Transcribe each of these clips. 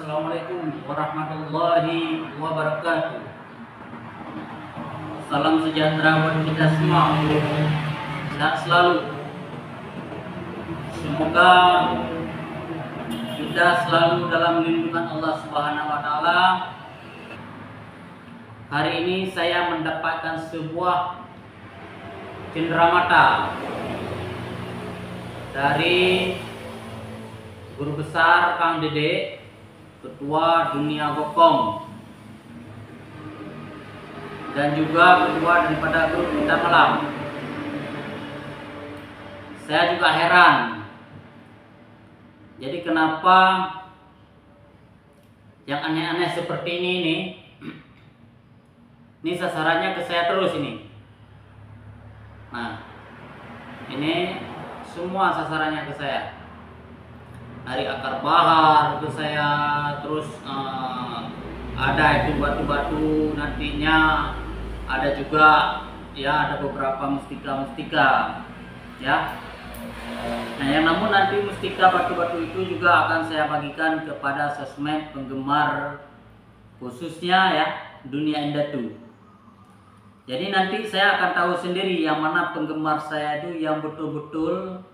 Assalamualaikum warahmatullahi wabarakatuh. Salam sejahtera buat kita semua. Sehat selalu. Semoga kita selalu dalam lindungan Allah Subhanahu wa taala. Hari ini saya mendapatkan sebuah cenderamata dari Guru Besar Kang Dede, Ketua Dunia Gokong, dan juga ketua daripada grup Bintang Malam. Saya juga heran, jadi kenapa yang aneh-aneh seperti ini sasarannya ke saya terus ini. Nah, ini semua sasarannya ke saya. Dari akar bahar ke saya, terus ada itu batu-batu, nantinya ada juga ya, ada beberapa mustika ya. Nah, yang namun nanti mustika batu-batu itu juga akan saya bagikan kepada sosmed penggemar, khususnya ya dunia Indatu. Jadi nanti saya akan tahu sendiri yang mana penggemar saya itu yang betul-betul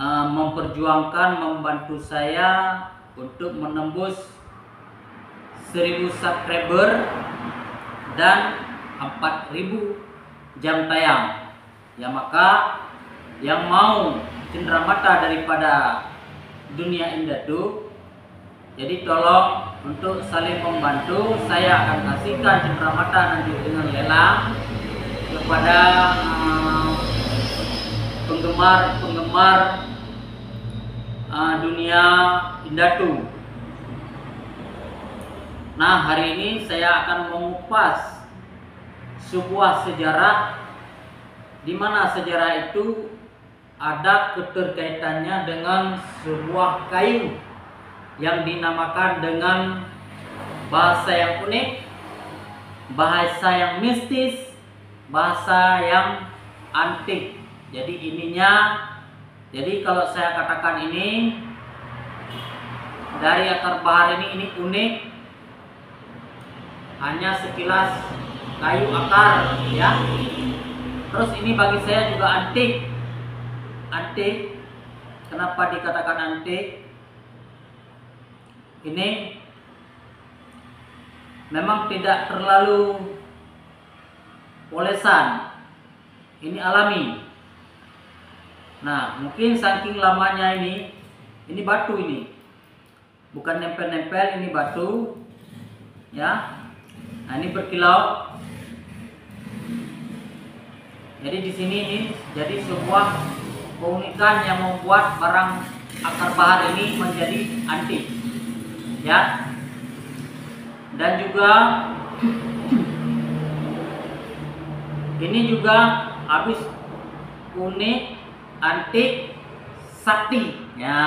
memperjuangkan, membantu saya untuk menembus 1000 subscriber dan 4000 jam tayang. Ya, maka yang mau cenderamata daripada dunia Indatu, jadi tolong untuk saling membantu. Saya akan kasihkan cenderamata nanti dengan lelang kepada penggemar dunia Indatu. Nah, hari ini saya akan mengupas sebuah sejarah, di mana sejarah itu ada keterkaitannya dengan sebuah kayu yang dinamakan dengan bahasa yang unik, bahasa yang mistis, bahasa yang antik. Jadi kalau saya katakan ini dari akar bahar ini unik, hanya sekilas kayu akar ya. Terus ini bagi saya juga antik. Kenapa dikatakan antik? Ini memang tidak terlalu polesan, ini alami. Nah, mungkin saking lamanya ini batu ini, bukan nempel-nempel, ini batu ya. Nah, ini berkilau. Jadi di sini ini jadi sebuah keunikan yang membuat barang akar bahar ini menjadi antik ya. Dan juga ini juga habis unik, antik, sakti ya.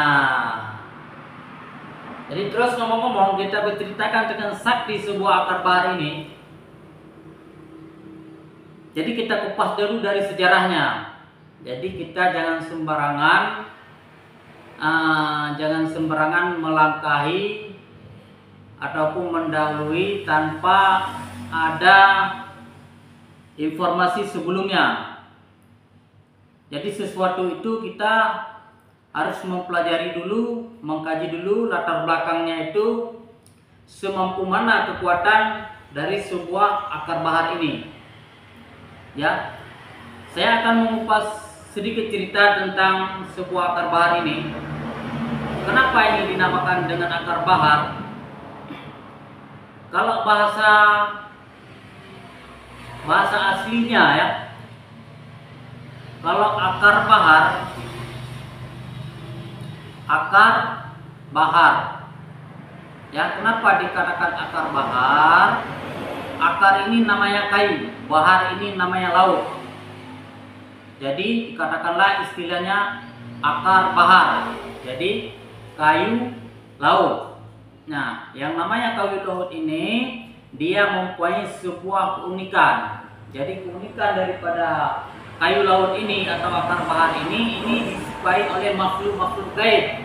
Jadi terus ngomong-ngomong, kita berceritakan tentang sakti sebuah akar bahar ini. Jadi kita kupas dulu dari sejarahnya. Jadi kita jangan sembarangan melangkahi ataupun mendahului tanpa ada informasi sebelumnya. Jadi sesuatu itu kita harus mempelajari dulu, mengkaji dulu latar belakangnya itu, semampu mana kekuatan dari sebuah akar bahar ini. Ya, saya akan mengupas sedikit cerita tentang sebuah akar bahar ini. Kenapa ini dinamakan dengan akar bahar? Kalau bahasa aslinya ya, kalau akar bahar ya, kenapa dikatakan akar bahar? Akar ini namanya kayu, bahar ini namanya laut. Jadi dikatakanlah istilahnya akar bahar, jadi kayu laut. Nah, yang namanya kayu laut ini dia mempunyai sebuah keunikan. Jadi keunikan daripada kayu laut ini atau akar bahar ini disukai oleh makhluk-makhluk gaib.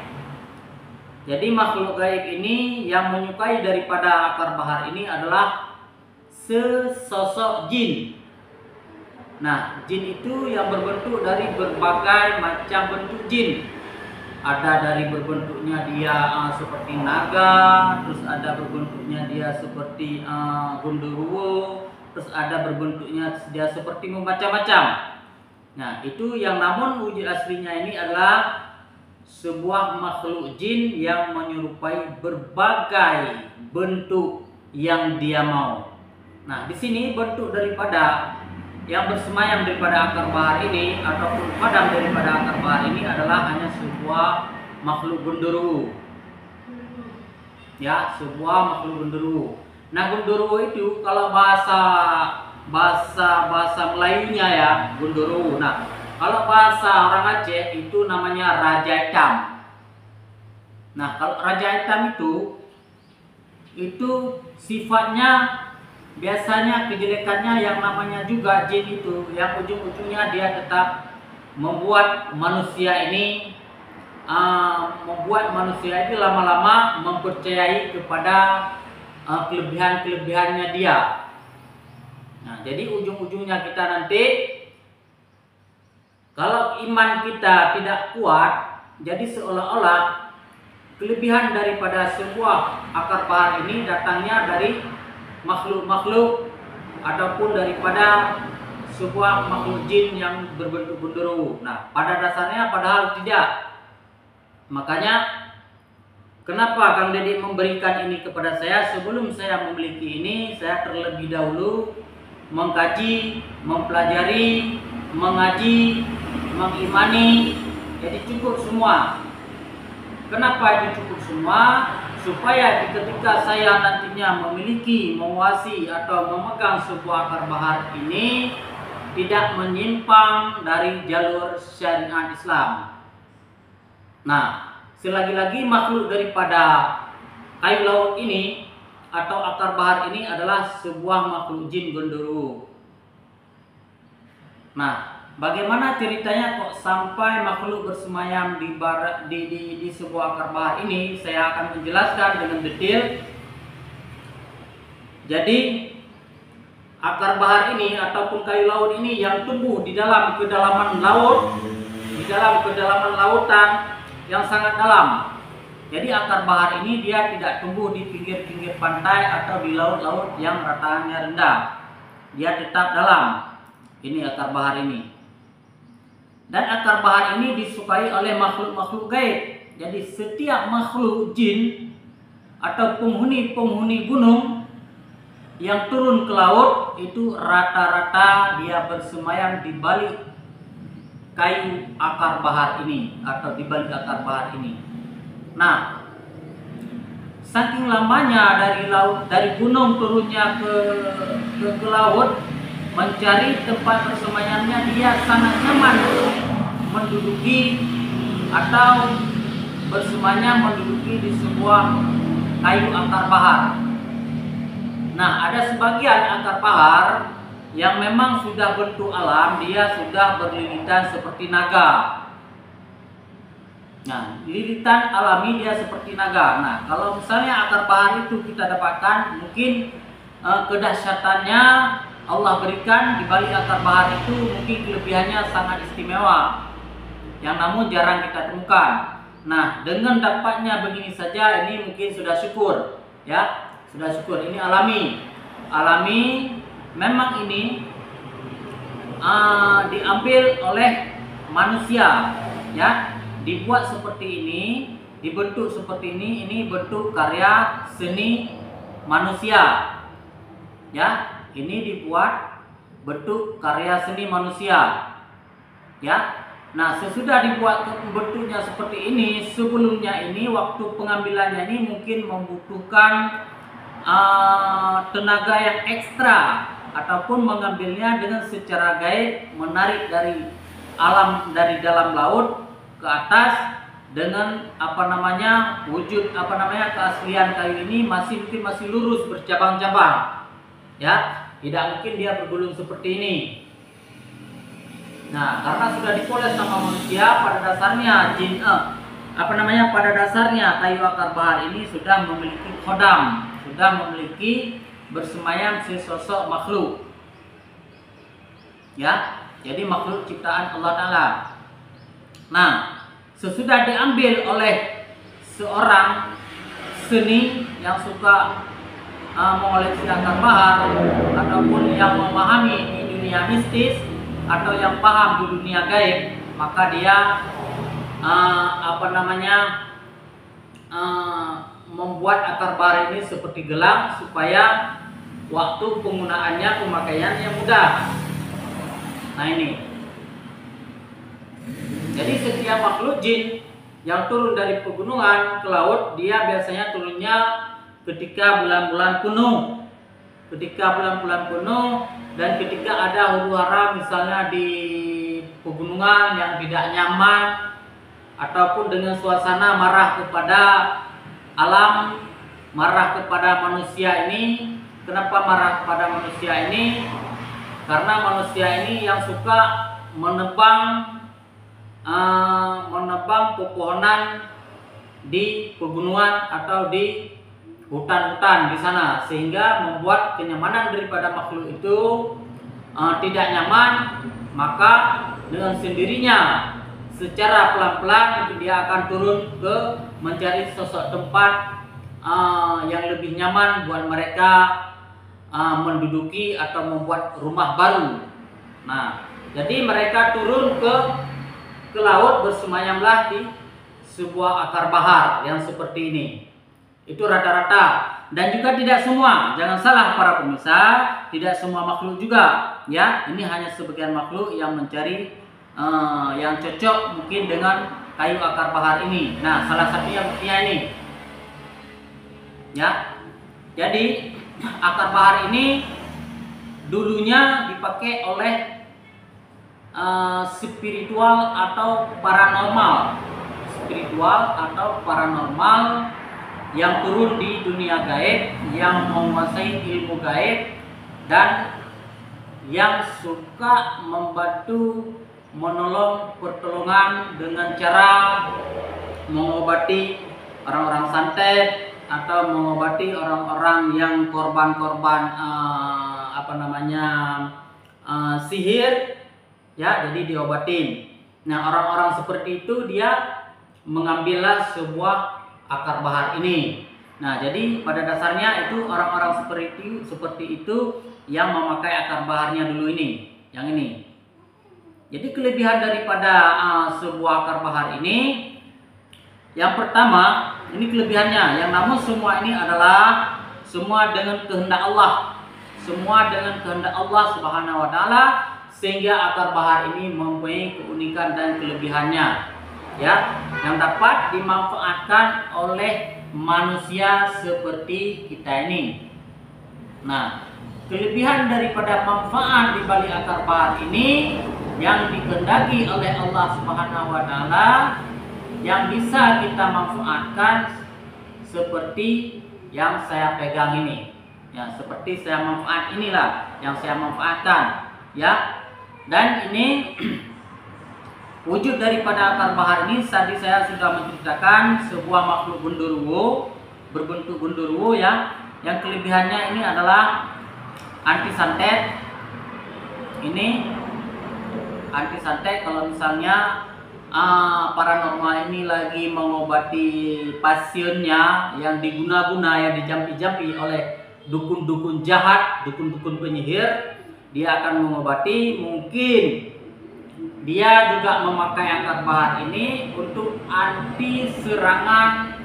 Jadi makhluk gaib ini yang menyukai daripada akar bahar ini adalah sesosok jin. Nah, jin itu yang berbentuk dari berbagai macam bentuk jin. Ada dari berbentuknya dia seperti naga, terus ada berbentuknya dia seperti gundurwo, terus ada berbentuknya dia seperti macam-macam. Nah, itu yang namun wujud aslinya ini adalah sebuah makhluk jin yang menyerupai berbagai bentuk yang dia mau. Nah, di sini bentuk daripada yang bersemayam daripada akar bahar ini ataupun padam daripada akar bahar ini adalah hanya sebuah makhluk gundurwo. Ya, sebuah makhluk gundurwo. Nah, gundurwo itu kalau bahasa Melayunya ya, gundurwo. Nah, kalau bahasa orang Aceh itu namanya Raja Hitam. Nah, kalau Raja Hitam itu sifatnya biasanya kejelekannya yang namanya juga jin itu, yang ujung-ujungnya dia tetap membuat manusia ini lama-lama mempercayai kepada kelebihan-kelebihannya dia. Nah, jadi ujung-ujungnya kita nanti kalau iman kita tidak kuat, jadi seolah-olah kelebihan daripada sebuah akar bahar ini datangnya dari makhluk-makhluk ataupun daripada sebuah makhluk jin yang berbentuk gundurwo. Nah, pada dasarnya padahal tidak. Makanya kenapa Kang Deddy memberikan ini kepada saya? Sebelum saya memiliki ini, saya terlebih dahulu mengkaji, mempelajari, mengaji, mengimani. Jadi cukup semua. Kenapa itu cukup semua? Supaya ketika saya nantinya memiliki, menguasai atau memegang sebuah akar bahar ini tidak menyimpang dari jalur syariat Islam. Nah, selagi-lagi makhluk daripada kayu laut ini atau akar bahar ini adalah sebuah makhluk jin gundurwo. Nah, bagaimana ceritanya kok sampai makhluk bersemayam di sebuah akar bahar ini? Saya akan menjelaskan dengan detail. Jadi akar bahar ini ataupun kayu laut ini yang tumbuh di dalam kedalaman laut, di dalam kedalaman lautan yang sangat dalam. Jadi akar bahar ini dia tidak tumbuh di pinggir-pinggir pantai atau di laut-laut yang rataannya rendah. Dia tetap dalam. Ini akar bahar ini. Dan akar bahar ini disukai oleh makhluk-makhluk gaib. Jadi setiap makhluk jin atau penghuni-penghuni gunung yang turun ke laut itu rata-rata dia bersemayam di balik kayu akar bahar ini atau di balik akar bahar ini. Nah, saking lamanya dari gunung turunnya ke laut mencari tempat bersemayamnya, dia sangat nyaman menduduki atau bersemayam menduduki di sebuah kayu akar bahar. Nah, ada sebagian akar bahar yang memang sudah bentuk alam, dia sudah berlilitan seperti naga. Nah, lilitan alami dia seperti naga. Nah, kalau misalnya akar bahar itu kita dapatkan, mungkin kedahsyatannya Allah berikan di balik akar bahar itu mungkin kelebihannya sangat istimewa, yang namun jarang kita temukan. Nah, dengan dapatnya begini saja ini mungkin sudah syukur, ya, sudah syukur. Ini alami, memang ini diambil oleh manusia, ya, dibuat seperti ini, dibentuk seperti ini bentuk karya seni manusia, ya. Ini dibuat bentuk karya seni manusia, ya. Nah, sesudah dibuat bentuknya seperti ini, sebelumnya ini waktu pengambilannya ini mungkin membutuhkan tenaga yang ekstra ataupun mengambilnya dengan secara gaib, menarik dari dalam laut ke atas dengan wujud keaslian kayu ini masih lurus bercabang-cabang, ya. Tidak mungkin dia bergulung seperti ini. Nah, karena sudah dipoles sama manusia, pada dasarnya pada dasarnya kayu akar bahar ini sudah memiliki khodam, sudah memiliki bersemayam sesosok makhluk. Ya, jadi makhluk ciptaan Allah Ta'ala. Nah, sesudah diambil oleh seorang seni yang suka mengoleksi akar bahar ataupun yang memahami di dunia mistis atau yang paham di dunia gaib, maka dia membuat akar bahar ini seperti gelang supaya waktu penggunaannya, pemakaiannya mudah. Nah ini, jadi setiap makhluk jin yang turun dari pegunungan ke laut, dia biasanya turunnya ketika bulan-bulan penuh, dan ketika ada huru-hara misalnya di pegunungan yang tidak nyaman, ataupun dengan suasana marah kepada alam, marah kepada manusia ini. Kenapa marah kepada manusia ini? Karena manusia ini yang suka menebang pepohonan di pegunungan atau di hutan-hutan di sana, sehingga membuat kenyamanan daripada makhluk itu tidak nyaman. Maka dengan sendirinya secara pelan-pelan dia akan turun ke mencari sosok tempat yang lebih nyaman buat mereka menduduki atau membuat rumah baru. Nah, jadi mereka turun ke laut, bersemayamlah di sebuah akar bahar yang seperti ini. Itu rata-rata, dan juga tidak semua. Jangan salah para pemirsa, tidak semua makhluk juga. Ya, ini hanya sebagian makhluk yang mencari yang cocok mungkin dengan kayu akar bahar ini. Nah, salah satunya ini. Ya, jadi akar bahar ini dulunya dipakai oleh spiritual atau paranormal, yang turun di dunia gaib, yang menguasai ilmu gaib, dan yang suka membantu menolong pertolongan dengan cara mengobati orang-orang santet atau mengobati orang-orang yang korban-korban sihir, ya, jadi diobatin. Nah, orang-orang seperti itu dia mengambillah sebuah akar bahar ini. Nah, jadi pada dasarnya itu orang-orang seperti itu yang memakai akar baharnya dulu ini, yang ini. Jadi kelebihan daripada sebuah akar bahar ini, yang pertama, ini kelebihannya, yang namun semua ini adalah semua dengan kehendak Allah. Semua dengan kehendak Allah Subhanahu wa Ta'ala, sehingga akar bahar ini mempunyai keunikan dan kelebihannya, ya, yang dapat dimanfaatkan oleh manusia seperti kita ini. Nah, kelebihan daripada manfaat di balik akar bahar ini yang dikehendaki oleh Allah Subhanahu wa Ta'ala, yang bisa kita manfaatkan seperti yang saya pegang ini, ya, seperti saya inilah yang saya manfaatkan, ya. Dan ini wujud daripada akar bahar ini tadi saya sudah menceritakan sebuah makhluk genderuwo, berbentuk genderuwo, ya, yang kelebihannya ini adalah anti santet. Ini anti santet kalau misalnya paranormal ini lagi mengobati pasiennya yang diguna-guna, yang dijampi-jampi oleh dukun-dukun jahat, dukun-dukun penyihir, dia akan mengobati. Mungkin dia juga memakai akar bahar ini untuk anti serangan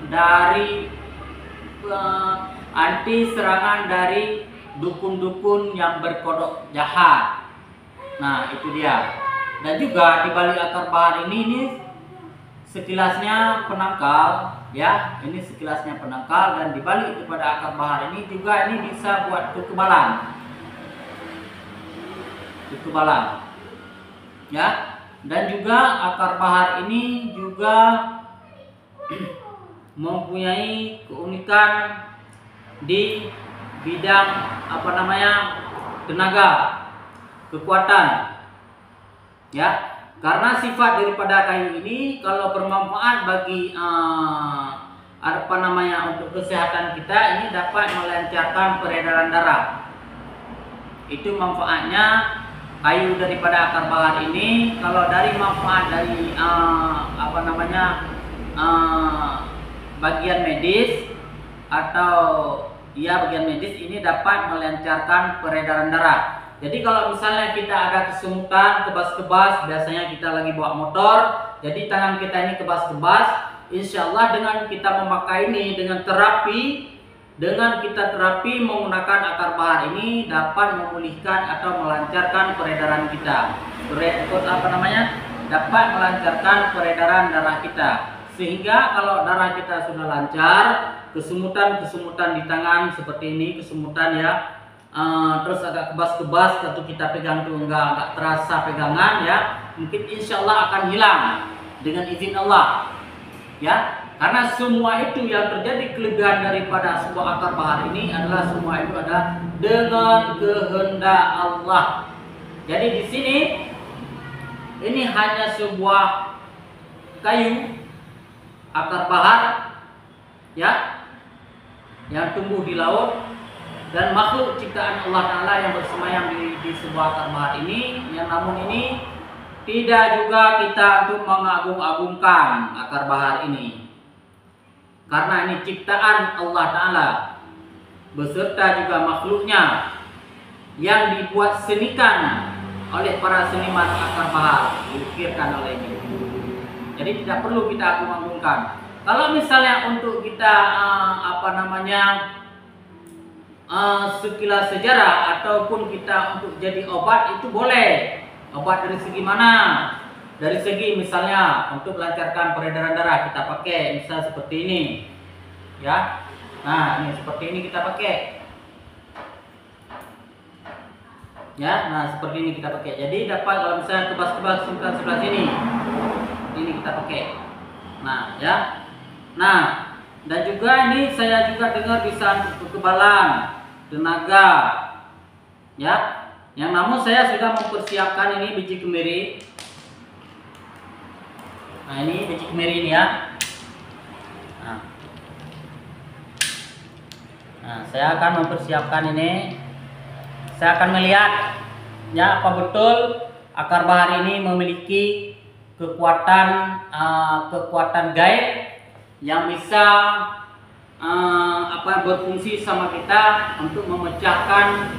dari dukun-dukun yang berkodok jahat. Nah, itu dia. Dan juga di balik akar bahar ini sekilasnya penangkal, ya, ini sekilasnya penangkal, dan di balik kepada akar bahar ini juga ini bisa buat kekebalan, ya. Dan juga akar bahar ini juga mempunyai keunikan di bidang tenaga, kekuatan, ya. Karena sifat daripada kayu ini kalau bermanfaat bagi untuk kesehatan kita, ini dapat melancarkan peredaran darah. Itu manfaatnya kayu daripada akar bahar ini. Kalau dari manfaat dari bagian medis bagian medis ini dapat melancarkan peredaran darah. Jadi kalau misalnya kita ada kesemutan, kebas-kebas, biasanya kita lagi bawa motor, jadi tangan kita ini kebas-kebas, insya Allah dengan kita memakai ini, dengan kita terapi menggunakan akar bahar ini dapat memulihkan atau melancarkan peredaran kita. Dapat melancarkan peredaran darah kita. Sehingga kalau darah kita sudah lancar, kesemutan di tangan seperti ini, kesemutan ya, terus agak kebas-kebas atau kita pegang tuh enggak terasa pegangan ya, mungkin insya Allah akan hilang dengan izin Allah ya. Karena semua itu yang terjadi, kelebihan daripada sebuah akar bahar ini adalah semua itu ada dengan kehendak Allah. Jadi di sini ini hanya sebuah kayu akar bahar ya, yang tumbuh di laut dan makhluk ciptaan Allah Ta'ala yang bersemayam di sebuah akar bahar ini. Yang namun ini tidak juga kita untuk mengagung-agungkan akar bahar ini, karena ini ciptaan Allah Ta'ala beserta juga makhluknya yang dibuat senikan oleh para seniman akar bahar, diukirkan olehnya. Jadi tidak perlu kita agung-agungkan. Kalau misalnya untuk kita sekilas sejarah ataupun kita untuk jadi obat, itu boleh. Obat dari segi mana? Dari segi misalnya untuk melancarkan peredaran darah kita pakai, misal seperti ini ya. Nah, ini seperti ini kita pakai ya. Nah, seperti ini kita pakai. Jadi dapat kalau misalnya kebas-kebas sebelah sini, ini kita pakai. Nah ya. Nah, dan juga ini saya juga dengar bisa untuk kekebalan tenaga ya. Yang namun saya sudah mempersiapkan ini biji kemiri. Nah, ini biji kemiri ini ya. Nah, saya akan mempersiapkan ini. Saya akan melihat ya apa betul akar bahar ini memiliki kekuatan gaib yang bisa berfungsi sama kita untuk memecahkan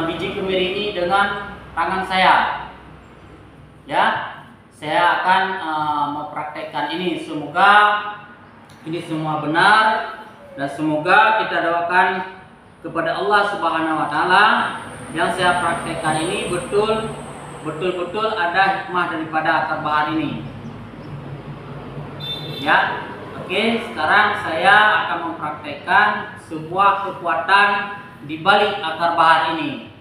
biji kemiri ini dengan tangan saya ya. Saya akan mempraktekkan ini. Semoga ini semua benar dan semoga kita doakan kepada Allah Subhanahu wa Ta'ala yang saya praktekkan ini betul-betul ada hikmah daripada akar bahar ini ya. Oke, sekarang saya akan mempraktekkan sebuah kekuatan di balik akar bahar ini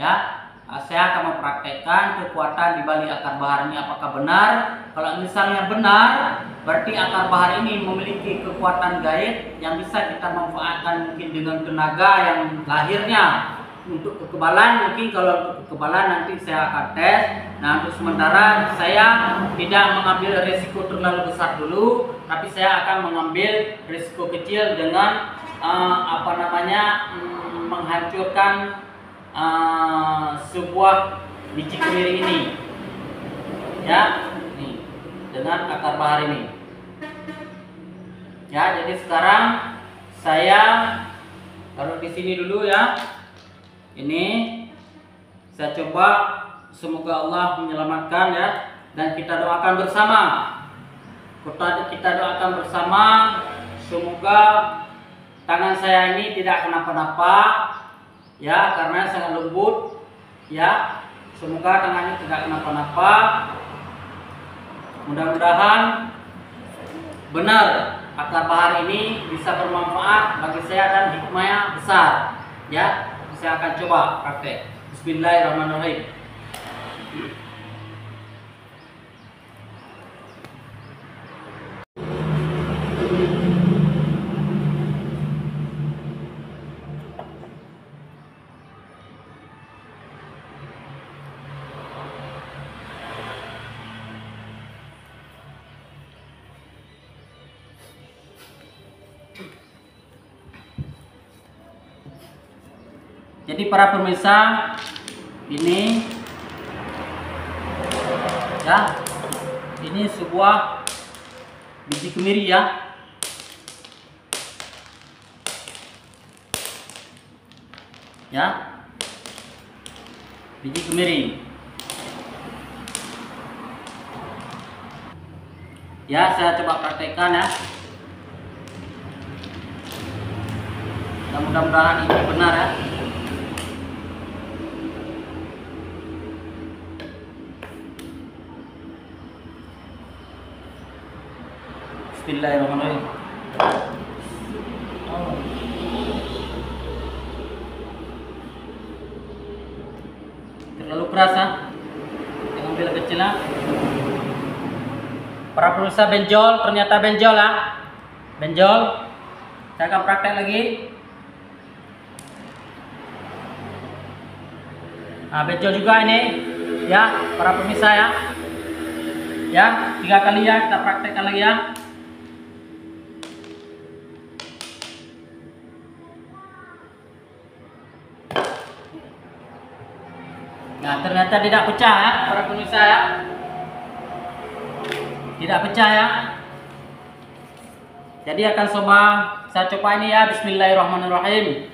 ya. Saya akan mempraktekkan kekuatan di balik akar bahar ini, apakah benar. Kalau misalnya benar, berarti akar bahar ini memiliki kekuatan gaib yang bisa kita manfaatkan mungkin dengan tenaga yang lahirnya. Untuk kekebalan, mungkin kalau untuk kekebalan nanti saya akan tes. Nah, untuk sementara saya tidak mengambil risiko terlalu besar dulu, tapi saya akan mengambil risiko kecil dengan menghancurkan sebuah biji kemiri ini ya, nih, dengan akar bahar ini ya. Jadi sekarang saya taruh di sini dulu ya. Ini saya coba, semoga Allah menyelamatkan ya, dan kita doakan bersama. Kita doakan bersama semoga tangan saya ini tidak kenapa-napa ya, karena sangat lembut ya. Semoga tangannya tidak kenapa-napa. Mudah-mudahan benar akar bahar ini bisa bermanfaat bagi saya dan hikmahnya besar ya. Saya akan coba praktek. Bismillahirrahmanirrahim. Jadi para pemirsa, ini ya, ini sebuah biji kemiri ya. Ya, biji kemiri. Ya, saya coba praktekkan ya. Dan mudah-mudahan ini benar ya. Bismillahirrahmanirrahim. Terlalu keras ya. Jangan ambil kecil ya. Para pemirsa, benjol, ternyata benjol ya. Benjol. Saya akan praktek lagi. Nah, benjol juga ini ya, para pemirsa ya. Ya, 3 kali ya, kita praktekkan lagi ya. Nah, ternyata tidak pecah ya, para pemirsa ya. Tidak pecah ya. Jadi akan saya coba ini ya. Bismillahirrahmanirrahim.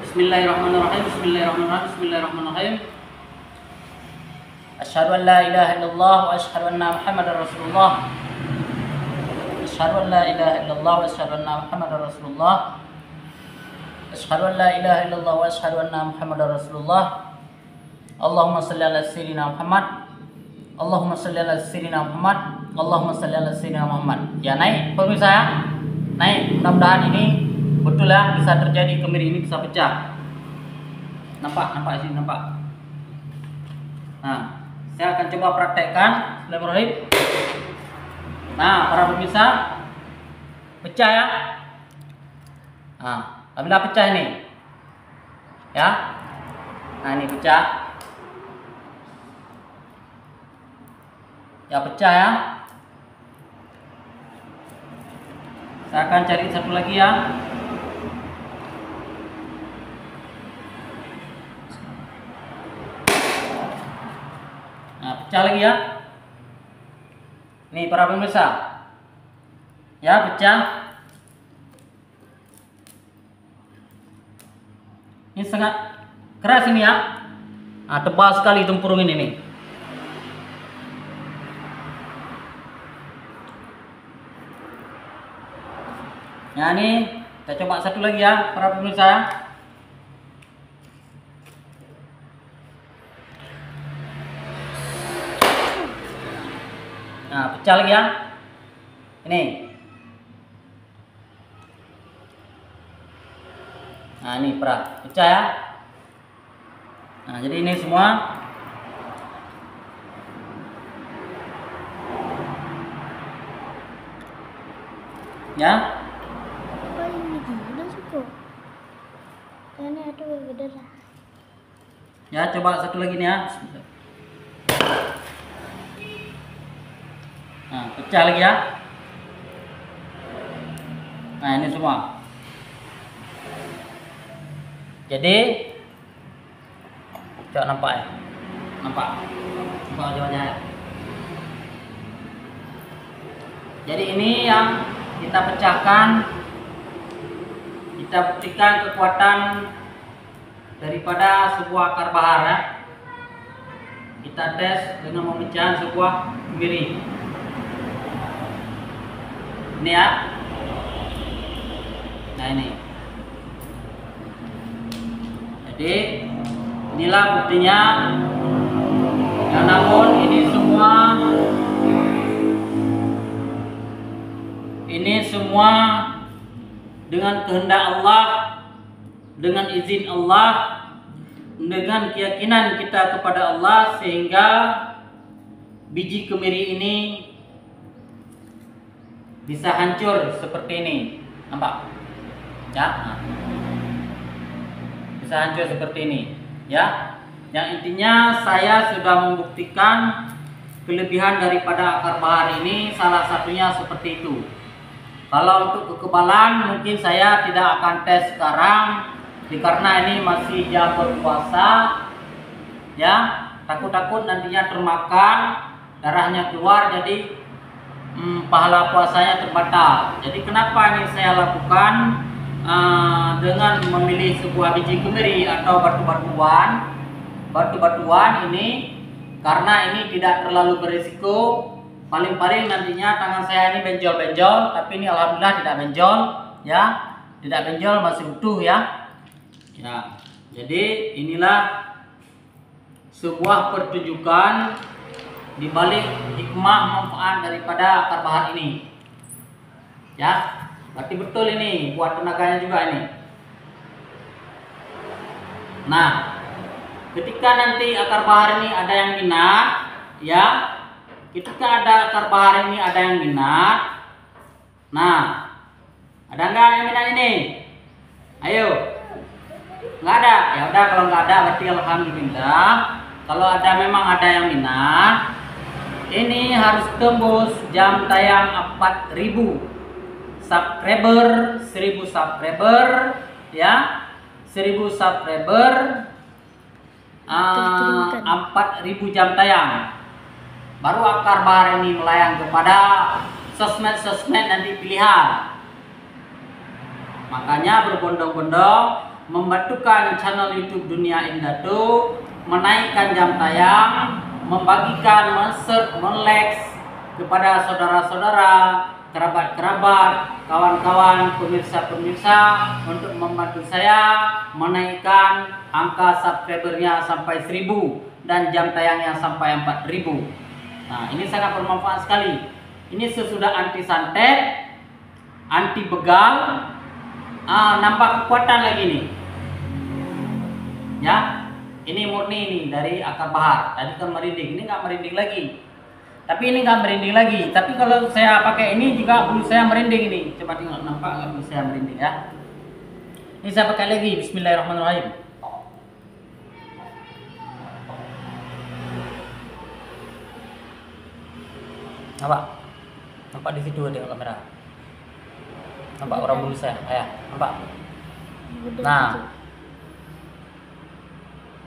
Bismillahirrahmanirrahim. Bismillahirrahmanirrahim. Bismillahirrahmanirrahim. Asyhadu an la ilaha illallah wa asyhadu anna Muhammadar Rasulullah. Asyhadu an la ilaha illallah wa asyhadu anna Muhammadar Rasulullah. Asyhadu an la ilaha illallah wa asyhadu anna Muhammadar Rasulullah. Allahumma salli ala sayyidina Muhammad. Allahumma salli ala sayyidina Muhammad. Allahumma salli ala sayyidina Muhammad. Ya, naik pemirsa ya. Naik. Mudah-mudahan ini betul ya, bisa terjadi kemiri ini bisa pecah. Nampak sini, nampak. Nah, saya akan coba praktekkan. Bismillahirrahmanirrahim. Nah, para pemirsa, pecah ya. Nah, alhamdulillah pecah ini. Ya. Nah, ini pecah. Ya, pecah ya. Saya akan cari satu lagi ya. Nah, pecah lagi ya. Nih para pemirsa. Ya, pecah. Ini sangat keras ini ya. Nah, tebal sekali tempurung ini nih. Nah, ini kita coba satu lagi ya, para pemirsa. Nah, pecah lagi ya. Ini. Nah, ini pecah ya. Nah, jadi ini semua. Ya. Ya, coba satu lagi nih ya. Nah, pecah lagi ya. Nah, ini semua. Jadi coba nampak ya. Nampak wajahnya ya. Jadi ini yang kita pecahkan. Kita buktikan kekuatan daripada sebuah akar bahar ya. Kita tes dengan memecahkan sebuah kemiri. Ini ya. Nah, ini. Jadi inilah buktinya. Ya, namun ini semua dengan kehendak Allah, dengan izin Allah, dengan keyakinan kita kepada Allah, sehingga biji kemiri ini bisa hancur seperti ini. Nampak? Ya. Bisa hancur seperti ini, ya. Yang intinya saya sudah membuktikan kelebihan daripada akar bahar ini, salah satunya seperti itu. Kalau untuk kekebalan mungkin saya tidak akan tes sekarang, karena ini masih jam berpuasa, ya, takut-takut nantinya termakan, darahnya keluar, jadi pahala puasanya terbatal. Jadi kenapa ini saya lakukan dengan memilih sebuah biji kemiri atau batu-batuan ini, karena ini tidak terlalu berisiko. Paling-paling nantinya tangan saya ini benjol-benjol, tapi ini alhamdulillah tidak benjol, ya, tidak benjol, masih utuh, ya. Ya, jadi inilah sebuah pertunjukan di balik hikmah manfaat daripada akar bahar ini, ya. Berarti betul ini buat tenaganya juga ini. Nah, ketika nanti akar bahar ini ada yang minat, ya, ketika ada akar bahar ini ada yang minat, nah, ada nggak yang minat ini? Ayo, nggak ada, ya udah, kalau nggak ada berarti alhamdulillah. Kalau ada, memang ada yang minat, ini harus tembus jam tayang 4.000 subscriber, 1.000 subscriber, ya, 1.000 subscriber, 4.000 jam tayang, baru akar bahar ini melayang kepada sosmed-sosmed nanti pilihan. Makanya berbondong-bondong membantukan channel YouTube Dunia Indatu, menaikkan jam tayang, membagikan, men-share, men-likes kepada saudara-saudara, kerabat-kerabat, kawan-kawan, pemirsa-pemirsa, untuk membantu saya menaikkan angka subscribernya sampai 1.000 dan jam tayangnya sampai 4.000. Nah, ini sangat bermanfaat sekali. Ini sesudah anti santet, anti begal, nambah kekuatan lagi nih, ya. Ini murni ini dari akar bahar. Tadi kan merinding, ini nggak merinding lagi. Tapi ini nggak merinding lagi. Tapi kalau saya pakai ini juga bulu saya merinding ini. Coba tengok, nampak nggak bulu saya merinding, ya? Ini saya pakai lagi. Bismillahirrahmanirrahim. Nampak? Nampak di situ ada kamera. Nampak orang bulu saya, ayah. Nampak? Nah.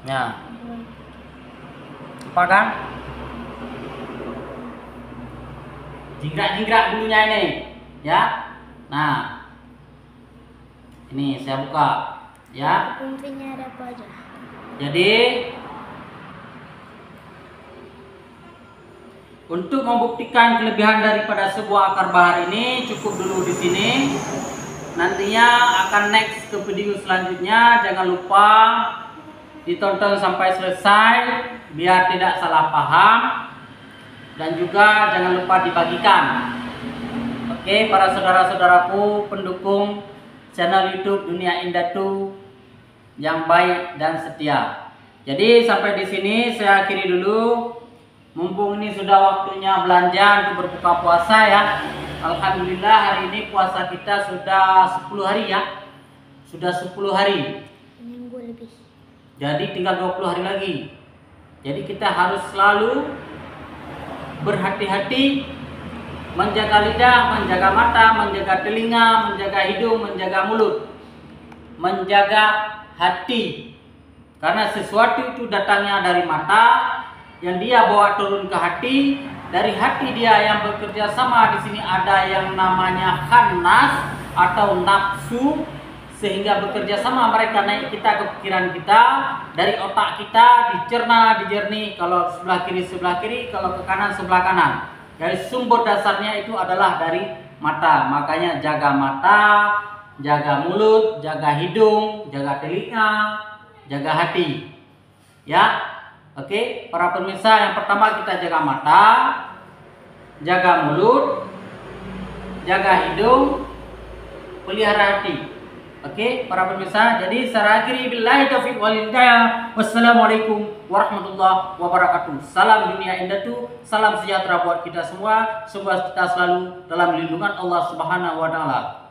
Ya. Apa kan? Jingkrak-jingkrak bulunya ini, ya. Nah, ini saya buka, ya. Intinya ada apa aja? Jadi untuk membuktikan kelebihan daripada sebuah akar bahar ini, cukup dulu di sini. Nantinya akan next ke video selanjutnya. Jangan lupa ditonton sampai selesai biar tidak salah paham, dan juga jangan lupa dibagikan. Oke, para saudara-saudaraku pendukung channel YouTube Dunia Indatu yang baik dan setia. Jadi sampai di sini saya akhiri dulu. Mumpung ini sudah waktunya belanja untuk berbuka puasa, ya. Alhamdulillah hari ini puasa kita sudah 10 hari, ya. Sudah 10 hari. Minggu lebih. Jadi tinggal 20 hari lagi. Jadi kita harus selalu berhati-hati, menjaga lidah, menjaga mata, menjaga telinga, menjaga hidung, menjaga mulut, menjaga hati. Karena sesuatu itu datangnya dari mata, yang dia bawa turun ke hati, dari hati dia yang bekerja sama. Di sini ada yang namanya khannas atau nafsu, sehingga bekerja sama mereka naik kita ke pikiran kita, dari otak kita dicerna, dijernih, kalau sebelah kiri, kalau ke kanan sebelah kanan. Dari sumber dasarnya itu adalah dari mata. Makanya jaga mata, jaga mulut, jaga hidung, jaga telinga, jaga hati, ya. Oke, para pemirsa, yang pertama kita jaga mata, jaga mulut, jaga hidung, pelihara hati. Oke, para pemirsa, jadi saya akhiri billahi taufiq wal hidayah. Wassalamualaikum warahmatullahi wabarakatuh. Salam Dunia Indatu, salam sejahtera buat kita semua. Semoga kita selalu dalam lindungan Allah Subhanahu wa taala.